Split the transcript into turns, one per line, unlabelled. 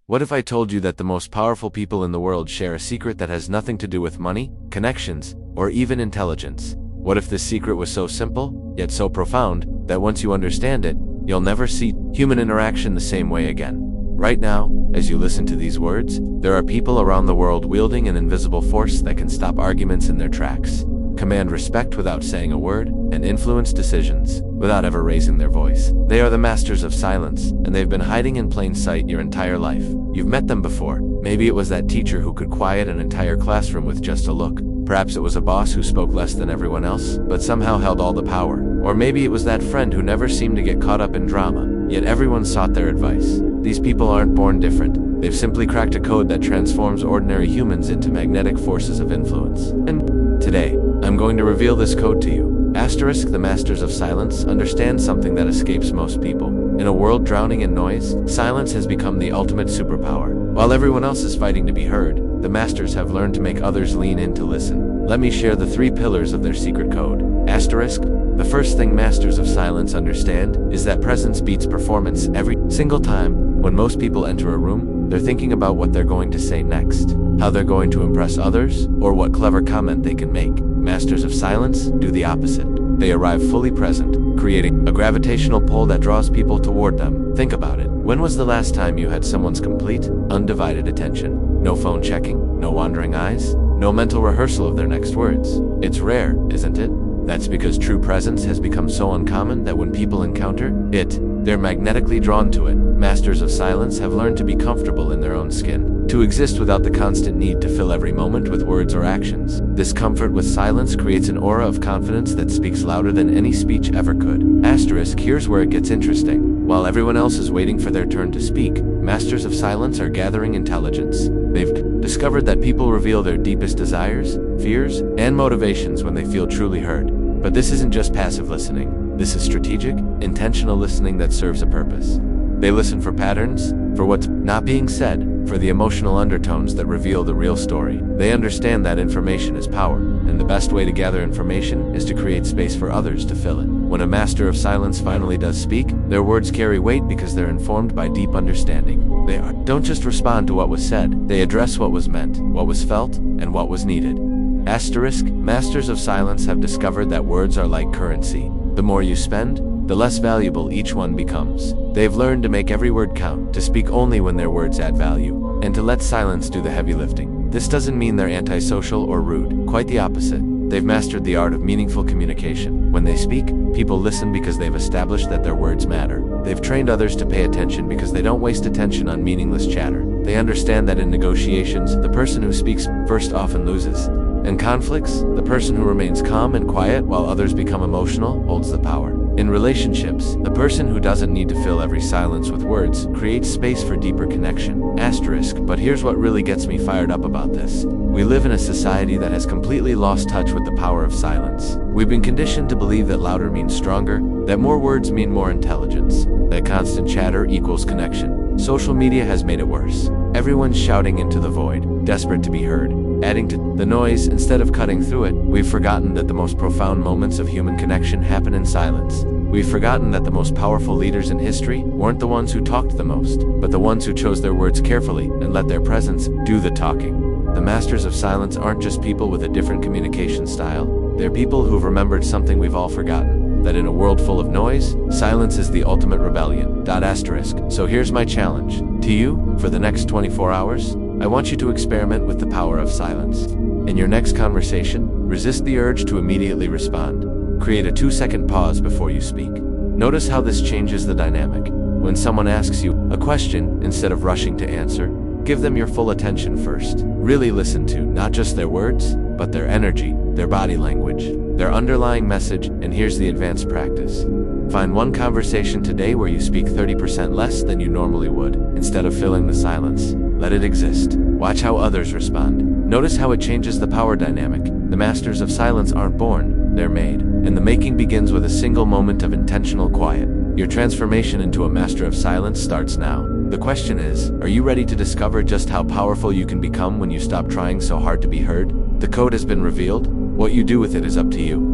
What if I told you that the most powerful people in the world share a secret that has nothing to do with money, connections, or even intelligence? What if this secret was so simple, yet so profound, that once you understand it, you'll never see human interaction the same way again? Right now, as you listen to these words, there are people around the world wielding an invisible force that can stop arguments in their tracks, command respect without saying a word, and influence decisions without ever raising their voice. They are the masters of silence, and they've been hiding in plain sight your entire life. You've met them before. Maybe it was that teacher who could quiet an entire classroom with just a look. Perhaps it was a boss who spoke less than everyone else, but somehow held all the power. Or maybe it was that friend who never seemed to get caught up in drama, yet everyone sought their advice. These people aren't born different. They've simply cracked a code that transforms ordinary humans into magnetic forces of influence. And today, I'm going to reveal this code to you. Asterisk, the masters of silence understand something that escapes most people. In a world drowning in noise, silence has become the ultimate superpower. While everyone else is fighting to be heard, the masters have learned to make others lean in to listen. Let me share the 3 pillars of their secret code. Asterisk, the first thing masters of silence understand is that presence beats performance every single time. When most people enter a room, they're thinking about what they're going to say next, how they're going to impress others, or what clever comment they can make. Masters of silence do the opposite. They arrive fully present, creating a gravitational pull that draws people toward them. Think about it. When was the last time you had someone's complete, undivided attention? No phone checking, no wandering eyes, no mental rehearsal of their next words. It's rare, isn't it? That's because true presence has become so uncommon that when people encounter it, they're magnetically drawn to it. Masters of silence have learned to be comfortable in their own skin, to exist without the constant need to fill every moment with words or actions. This comfort with silence creates an aura of confidence that speaks louder than any speech ever could. Asterisk, here's where it gets interesting. While everyone else is waiting for their turn to speak, masters of silence are gathering intelligence. They've discovered that people reveal their deepest desires, fears, and motivations when they feel truly heard. But this isn't just passive listening. This is strategic, intentional listening that serves a purpose. They listen for patterns, for what's not being said, for the emotional undertones that reveal the real story. They understand that information is power, and the best way to gather information is to create space for others to fill it. When a master of silence finally does speak, their words carry weight because they're informed by deep understanding. They don't just respond to what was said, they address what was meant, what was felt, and what was needed. Asterisk, masters of silence have discovered that words are like currency. The more you spend, the less valuable each one becomes. They've learned to make every word count, to speak only when their words add value, and to let silence do the heavy lifting. This doesn't mean they're antisocial or rude, quite the opposite. They've mastered the art of meaningful communication. When they speak, people listen because they've established that their words matter. They've trained others to pay attention because they don't waste attention on meaningless chatter. They understand that in negotiations, the person who speaks first often loses. In conflicts, the person who remains calm and quiet while others become emotional holds the power. In relationships, the person who doesn't need to fill every silence with words creates space for deeper connection. Asterisk, but here's what really gets me fired up about this. We live in a society that has completely lost touch with the power of silence. We've been conditioned to believe that louder means stronger, that more words mean more intelligence, that constant chatter equals connection. Social media has made it worse. Everyone's shouting into the void, desperate to be heard. Adding to the noise instead of cutting through it, we've forgotten that the most profound moments of human connection happen in silence. We've forgotten that the most powerful leaders in history weren't the ones who talked the most, but the ones who chose their words carefully and let their presence do the talking. The masters of silence aren't just people with a different communication style. They're people who've remembered something we've all forgotten, that in a world full of noise, silence is the ultimate rebellion. Asterisk. So here's my challenge to you. For the next 24 hours, I want you to experiment with the power of silence. In your next conversation, resist the urge to immediately respond. Create a 2-second pause before you speak. Notice how this changes the dynamic. When someone asks you a question, instead of rushing to answer, give them your full attention first. Really listen to not just their words, but their energy, their body language, their underlying message, and here's the advanced practice. Find one conversation today where you speak 30% less than you normally would. Instead of filling the silence, let it exist. Watch how others respond. Notice how it changes the power dynamic. The masters of silence aren't born, they're made. And the making begins with a single moment of intentional quiet. Your transformation into a master of silence starts now. The question is, are you ready to discover just how powerful you can become when you stop trying so hard to be heard? The code has been revealed. What you do with it is up to you.